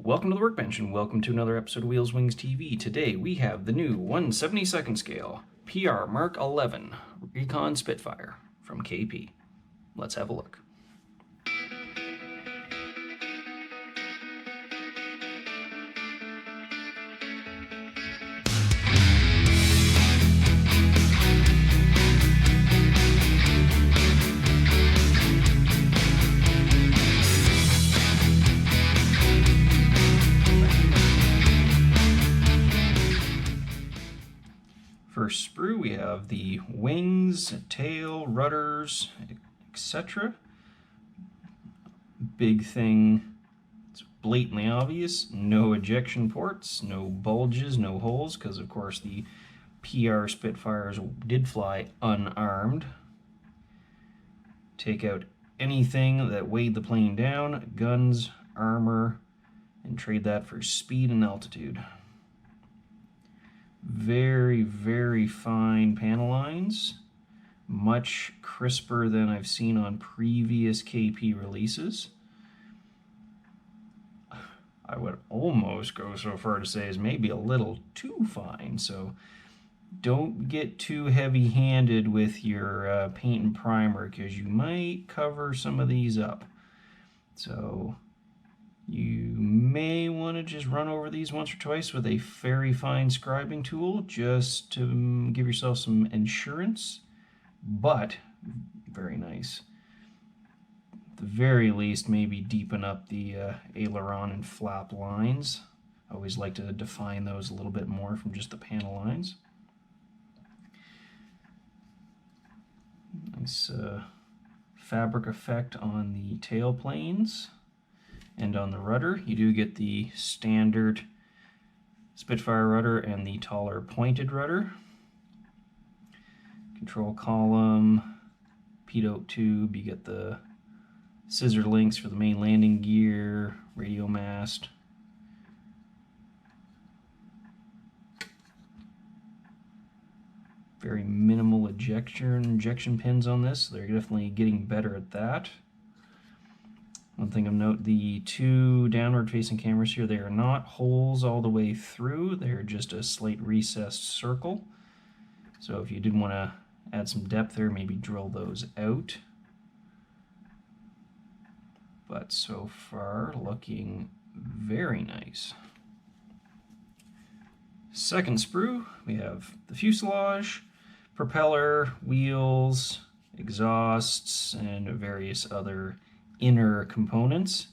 Welcome to the Workbench and welcome to another episode of Wheels Wings TV. Today we have the new 1/72nd scale PR Mk.XI Recon Spitfire from KP. Let's have a look. For sprue, we have the wings, tail, rudders, etc. Big thing, it's blatantly obvious, no ejection ports, no bulges, no holes, because of course the PR Spitfires did fly unarmed. Take out anything that weighed the plane down, guns, armor, and trade that for speed and altitude. Very, very fine panel lines, much crisper than I've seen on previous KP releases. I would almost go so far to say as maybe a little too fine, so don't get too heavy-handed with your paint and primer because you might cover some of these up. So you may want to just run over these once or twice with a very fine scribing tool just to give yourself some insurance, but very nice. At the very least, maybe deepen up the aileron and flap lines. I always like to define those a little bit more from just the panel lines. Nice fabric effect on the tail planes. And on the rudder, you do get the standard Spitfire rudder and the taller pointed rudder. Control column, pitot tube, you get the scissor links for the main landing gear, radio mast. Very minimal injection pins on this, so they're definitely getting better at that. One thing of note, the two downward facing cameras here, they are not holes all the way through, they're just a slight recessed circle. So if you did want to add some depth there, maybe drill those out. But so far, looking very nice. Second sprue, we have the fuselage, propeller, wheels, exhausts, and various other inner components.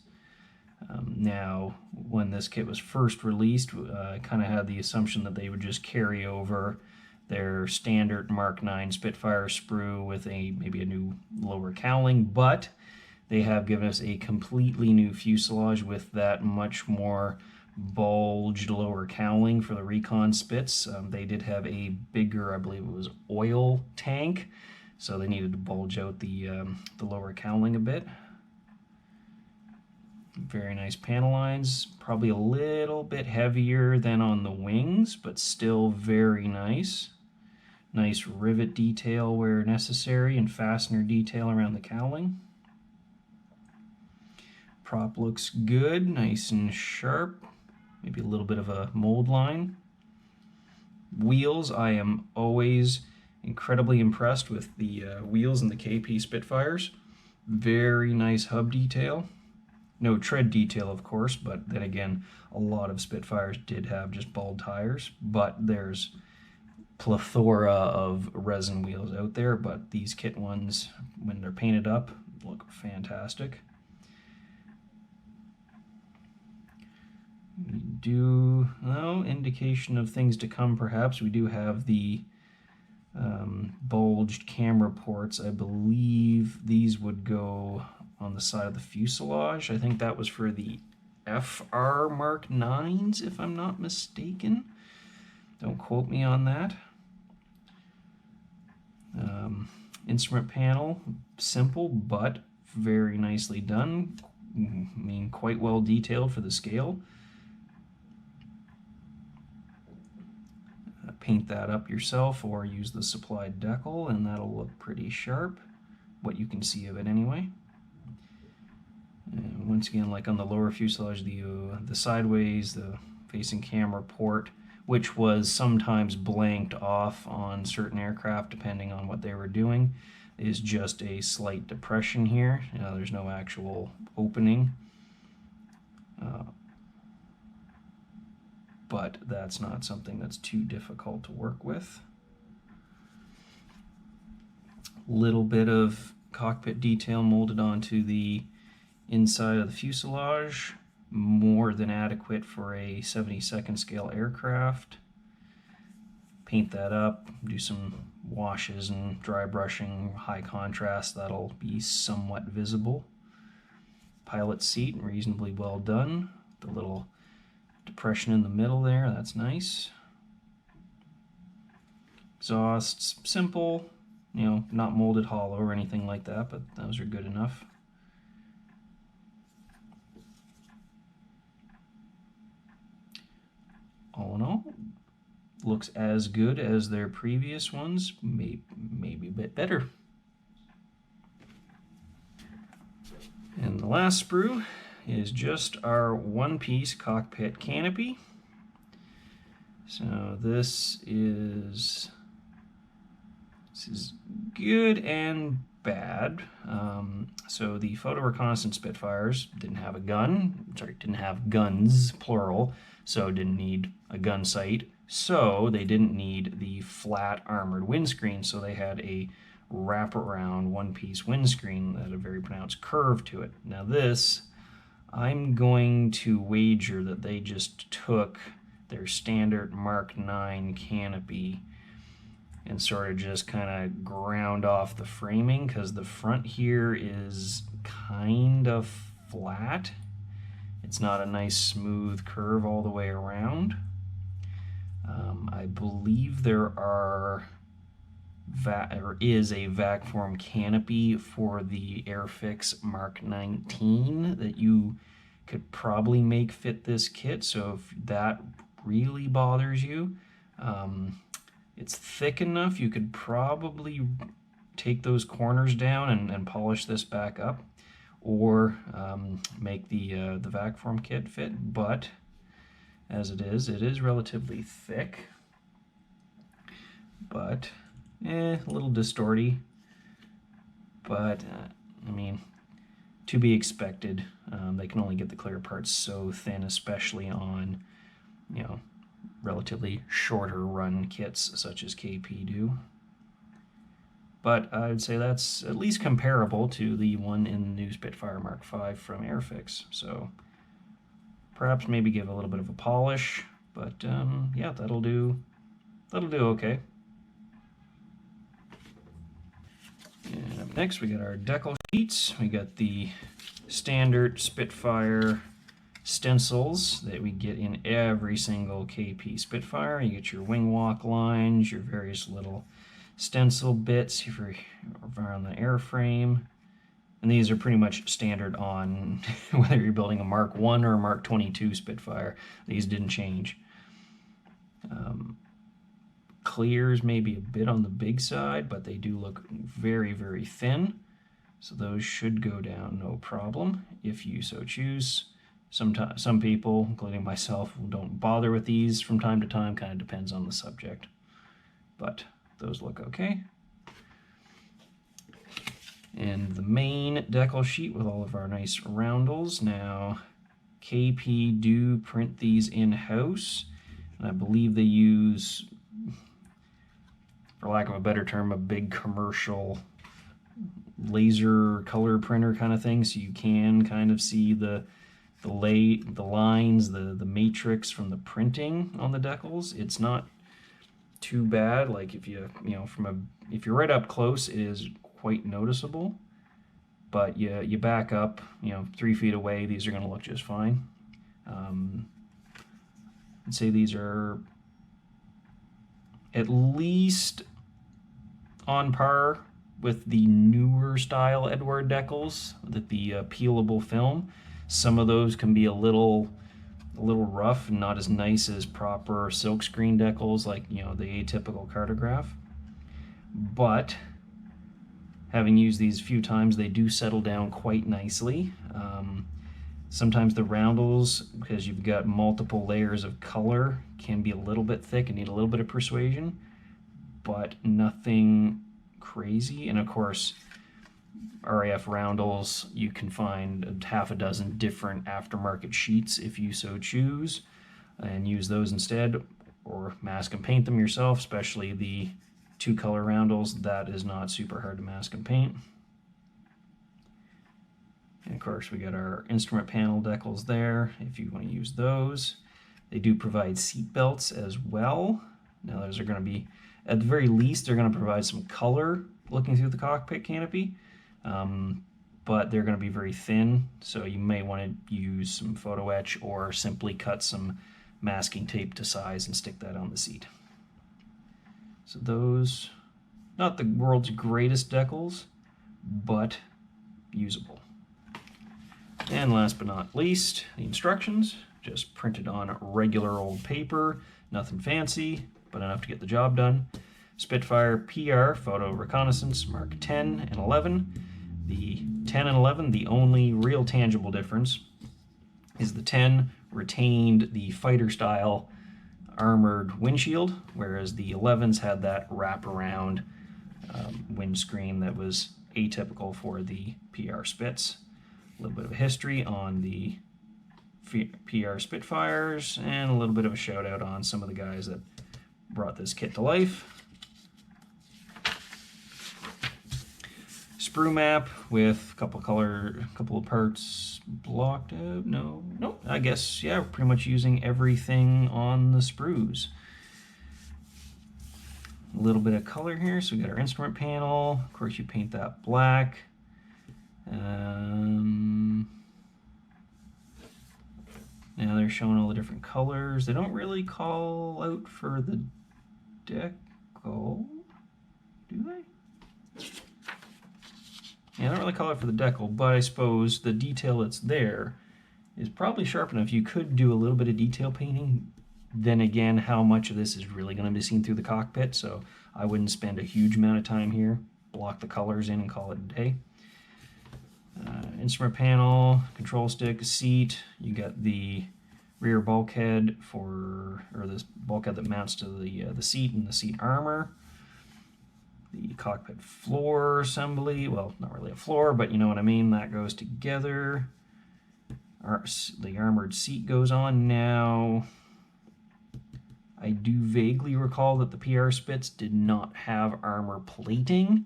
Now, when this kit was first released, I kind of had the assumption that they would just carry over their standard Mk.XI Spitfire sprue with maybe a new lower cowling, but they have given us a completely new fuselage with that much more bulged lower cowling for the Recon Spits. They did have a bigger, I believe it was oil tank, so they needed to bulge out the lower cowling a bit. Very nice panel lines, probably a little bit heavier than on the wings, but still very nice. Nice rivet detail where necessary and fastener detail around the cowling. Prop looks good, nice and sharp, maybe a little bit of a mold line. Wheels, I am always incredibly impressed with the wheels in the KP Spitfires. Very nice hub detail. No tread detail, of course, but then again, a lot of Spitfires did have just bald tires, but there's plethora of resin wheels out there, but these kit ones, when they're painted up, look fantastic. We do, no indication of things to come perhaps. We do have the bulged camera ports. I believe these would go on the side of the fuselage. I think that was for the FR Mk.IXs, if I'm not mistaken. Don't quote me on that. Instrument panel, simple but very nicely done. I mean, quite well detailed for the scale. Paint that up yourself or use the supplied decal and that'll look pretty sharp, what you can see of it anyway. And once again, like on the lower fuselage, the sideways, the facing camera port, which was sometimes blanked off on certain aircraft depending on what they were doing, is just a slight depression here. There's no actual opening. But that's not something that's too difficult to work with. Little bit of cockpit detail molded onto the inside of the fuselage, more than adequate for a 72nd scale aircraft. Paint that up, do some washes and dry brushing, high contrast, that'll be somewhat visible. Pilot seat, reasonably well done. The little depression in the middle there, that's nice. Exhausts, simple, not molded hollow or anything like that, but those are good enough. All in all, looks as good as their previous ones, maybe a bit better. And the last sprue is just our one-piece cockpit canopy. So this is good and bad. So the photo reconnaissance Spitfires didn't have a gun, didn't have guns, plural, so didn't need a gun sight. So they didn't need the flat armored windscreen, so they had a wraparound one-piece windscreen that had a very pronounced curve to it. Now this, I'm going to wager that they just took their standard Mk.XI canopy and sort of just kind of ground off the framing, because the front here is kind of flat. It's not a nice smooth curve all the way around. I believe there is a vac form canopy for the Airfix Mk.XIX that you could probably make fit this kit, so if that really bothers you, it's thick enough you could probably take those corners down and polish this back up, or make the vac form kit fit, but as it is relatively thick, but a little distorty, but I mean, to be expected. They can only get the clear parts so thin, especially on relatively shorter run kits such as KP do. But I'd say that's at least comparable to the one in the new Spitfire Mark V from Airfix. So perhaps maybe give a little bit of a polish, but yeah, that'll do okay. And up next we got our decal sheets. We got the standard Spitfire stencils that we get in every single KP Spitfire. You get your wing walk lines, your various little stencil bits for around the airframe, and these are pretty much standard on whether you're building a Mark I or a Mark XXII Spitfire. These didn't change. Clears maybe a bit on the big side, but they do look very, very thin, so those should go down no problem if you so choose. Some people, including myself, don't bother with these from time to time, kind of depends on the subject, but those look okay. And the main decal sheet with all of our nice roundels. Now, KP do print these in-house, and I believe they use, for lack of a better term, a big commercial laser color printer kind of thing, so you can kind of see the lines, the matrix from the printing on the decals. It's not too bad. Like if you're right up close, it is quite noticeable. But you back up, 3 feet away, these are going to look just fine. I'd say these are at least on par with the newer style Edward decals, the peelable film. Some of those can be a little rough and not as nice as proper silkscreen decals, like the atypical cartograph. But Having used these a few times, they do settle down quite nicely. Sometimes the roundels, because you've got multiple layers of color, can be a little bit thick and need a little bit of persuasion, but nothing crazy. And of course, RAF roundels, you can find half a dozen different aftermarket sheets if you so choose, and use those instead, or mask and paint them yourself, especially the 2-color roundels. That is not super hard to mask and paint. And of course, we got our instrument panel decals there if you want to use those. They do provide seat belts as well. Now, those are going to be, at the very least, they're going to provide some color looking through the cockpit canopy, but they're going to be very thin, so you may want to use some photo etch or simply cut some masking tape to size and stick that on the seat. So those, not the world's greatest decals, but usable. And last but not least, the instructions, just printed on regular old paper, nothing fancy, but enough to get the job done. Spitfire PR Photo Reconnaissance Mark 10 and 11. The 10 and 11, the only real tangible difference is the 10 retained the fighter-style armored windshield, whereas the 11s had that wraparound windscreen that was atypical for the PR Spits. A little bit of a history on the PR Spitfires, and a little bit of a shout out on some of the guys that brought this kit to life. Sprue map with a couple of parts blocked out. No, I guess, yeah, we're pretty much using everything on the sprues. A little bit of color here, so we got our instrument panel. Of course, you paint that black. Now they're showing all the different colors. They don't really call out for the decal, do they? Yeah, I don't really call it for the decal, but I suppose the detail that's there is probably sharp enough. You could do a little bit of detail painting. Then again, how much of this is really going to be seen through the cockpit, so I wouldn't spend a huge amount of time here. Block the colors in and call it a day. Instrument panel, control stick, seat. You got the rear bulkhead or this bulkhead that mounts to the seat and the seat armor. The cockpit floor assembly, well, not really a floor, but you know what I mean, that goes together. The armored seat goes on now. I do vaguely recall that the PR Spits did not have armor plating,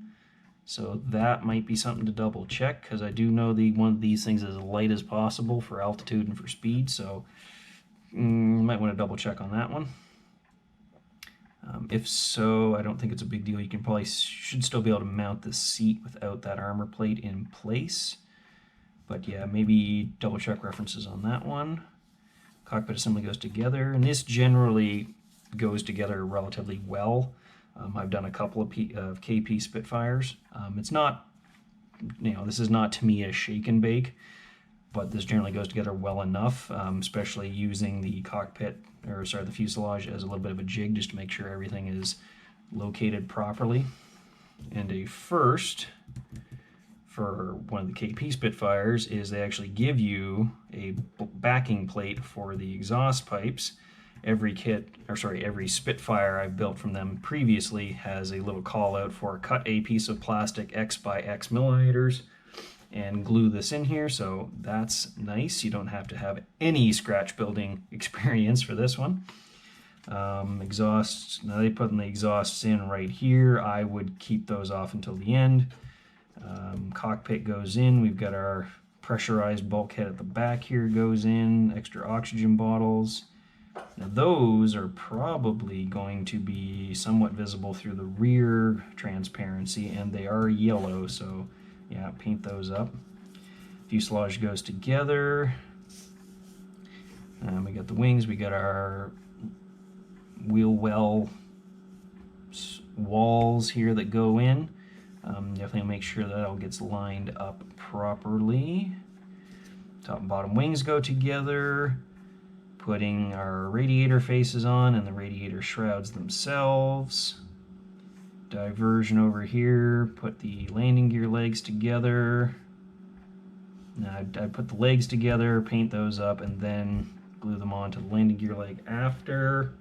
so that might be something to double check, because I do know one of these things is as light as possible for altitude and for speed, so might want to double check on that one. If so, I don't think it's a big deal. You should still be able to mount the seat without that armor plate in place. But yeah, maybe double check references on that one. Cockpit assembly goes together, and this generally goes together relatively well. I've done a couple of KP Spitfires. It's not, this is not to me a shake and bake, but this generally goes together well enough, especially using the the fuselage as a little bit of a jig just to make sure everything is located properly. And a first for one of the KP Spitfires is they actually give you a backing plate for the exhaust pipes. Every Spitfire I've built from them previously has a little call out for cut a piece of plastic X by X millimeters and glue this in here, so that's nice. You don't have to have any scratch building experience for this one. Exhausts, now they put the exhausts in right here. I would keep those off until the end. Cockpit goes in. We've got our pressurized bulkhead at the back here goes in, extra oxygen bottles. Now those are probably going to be somewhat visible through the rear transparency, and they are yellow, so yeah, paint those up. Fuselage goes together. We got the wings, we got our wheel well walls here that go in. Definitely make sure that all gets lined up properly. Top and bottom wings go together. Putting our radiator faces on and the radiator shrouds themselves. diversion over here, put the landing gear legs together. Now I put the legs together, paint those up, and then glue them onto the landing gear leg after.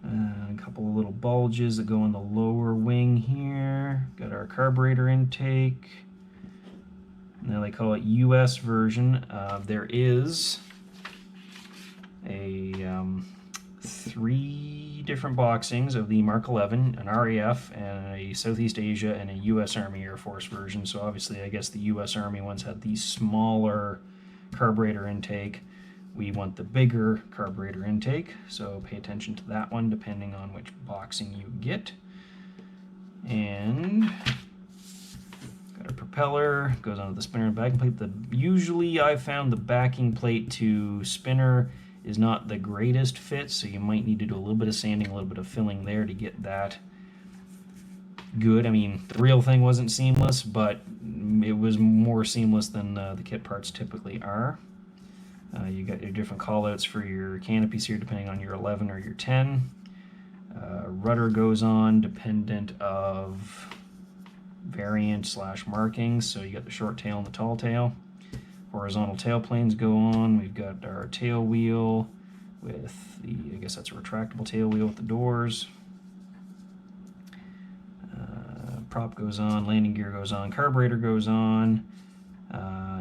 A couple of little bulges that go in the lower wing here. Got our carburetor intake. Now they call it US version. There is a 3 different boxings of the Mark 11, an RAF, and a Southeast Asia, and a US Army Air Force version. So obviously I guess the US Army ones had the smaller carburetor intake. We want the bigger carburetor intake, so pay attention to that one depending on which boxing you get. And got a propeller, goes onto the spinner and backing plate. Usually I've found the backing plate to spinner is not the greatest fit, so you might need to do a little bit of sanding, a little bit of filling there to get that good. I mean, the real thing wasn't seamless, but it was more seamless than the kit parts typically are. You got your different callouts for your canopies here depending on your 11 or your 10. Rudder goes on dependent of variant / markings, so you got the short tail and the tall tail. Horizontal tail planes go on. We've got our tail wheel with the, I guess that's a retractable tail wheel with the doors. Prop goes on, landing gear goes on, carburetor goes on.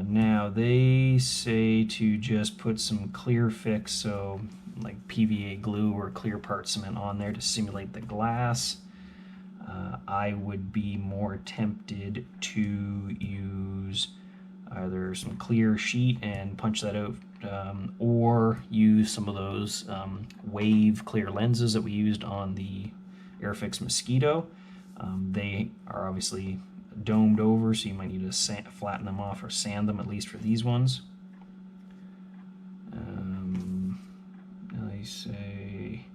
Now they say to just put some clear fix, so like PVA glue or clear part cement on there to simulate the glass. I would be more tempted to use either some clear sheet and punch that out, or use some of those wave clear lenses that we used on the Airfix Mosquito. They are obviously domed over, so you might need to flatten them off or sand them, at least for these ones. I say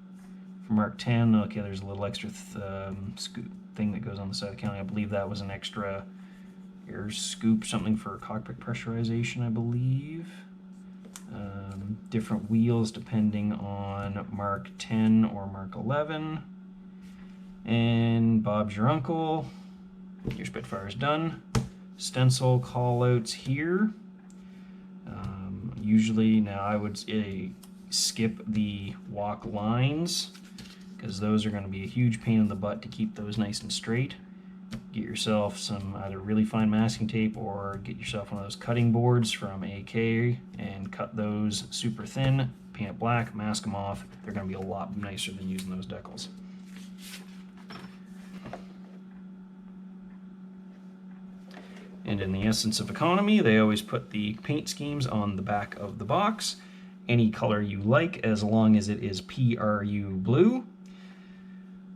for Mark 10, okay, there's a little extra thing that goes on the side of the cowling. I believe that was an extra air scoop, something for cockpit pressurization, I believe. Different wheels depending on Mark 10 or Mark 11. And Bob's your uncle. Your Spitfire's done. Stencil callouts here. Usually, now I would skip the walk lines because those are going to be a huge pain in the butt to keep those nice and straight. Get yourself some either really fine masking tape or get yourself one of those cutting boards from AK and cut those super thin, paint it black, mask them off. They're going to be a lot nicer than using those decals. And in the essence of economy, they always put the paint schemes on the back of the box. Any color you like, as long as it is PRU blue.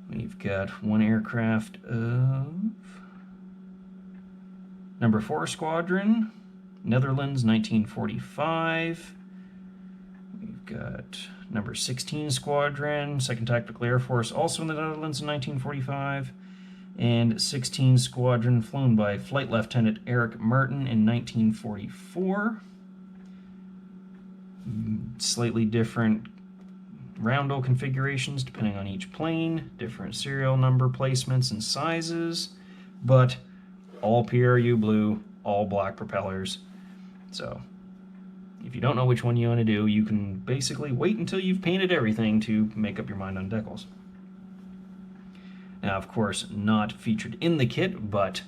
We've got one aircraft of number 4 Squadron, Netherlands, 1945. We've got number 16 Squadron, 2nd Tactical Air Force, also in the Netherlands in 1945. And 16 Squadron, flown by Flight Lieutenant Eric Martin in 1944. Slightly different roundel configurations depending on each plane, different serial number placements and sizes, but all PRU blue, all black propellers. So if you don't know which one you want to do, you can basically wait until you've painted everything to make up your mind on decals. Now, of course, not featured in the kit, but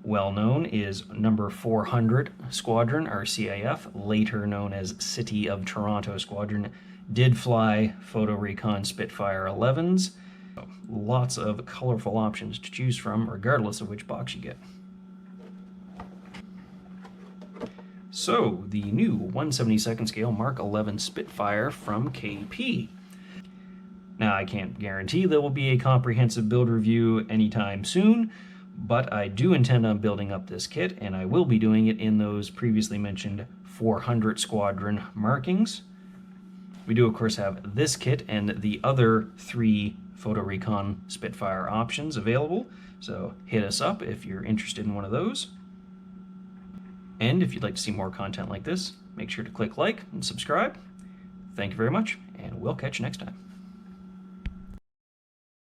well known is number 400 Squadron, or CIF, later known as City of Toronto Squadron, did fly Photo Recon Spitfire 11s. So, lots of colorful options to choose from, regardless of which box you get. So, the new 1/72nd scale Mark 11 Spitfire from KP. Now, I can't guarantee there will be a comprehensive build review anytime soon, but I do intend on building up this kit, and I will be doing it in those previously mentioned 400 Squadron markings. We do, of course, have this kit and the other 3 Photo Recon Spitfire options available, so hit us up if you're interested in one of those. And if you'd like to see more content like this, make sure to click like and subscribe. Thank you very much, and we'll catch you next time.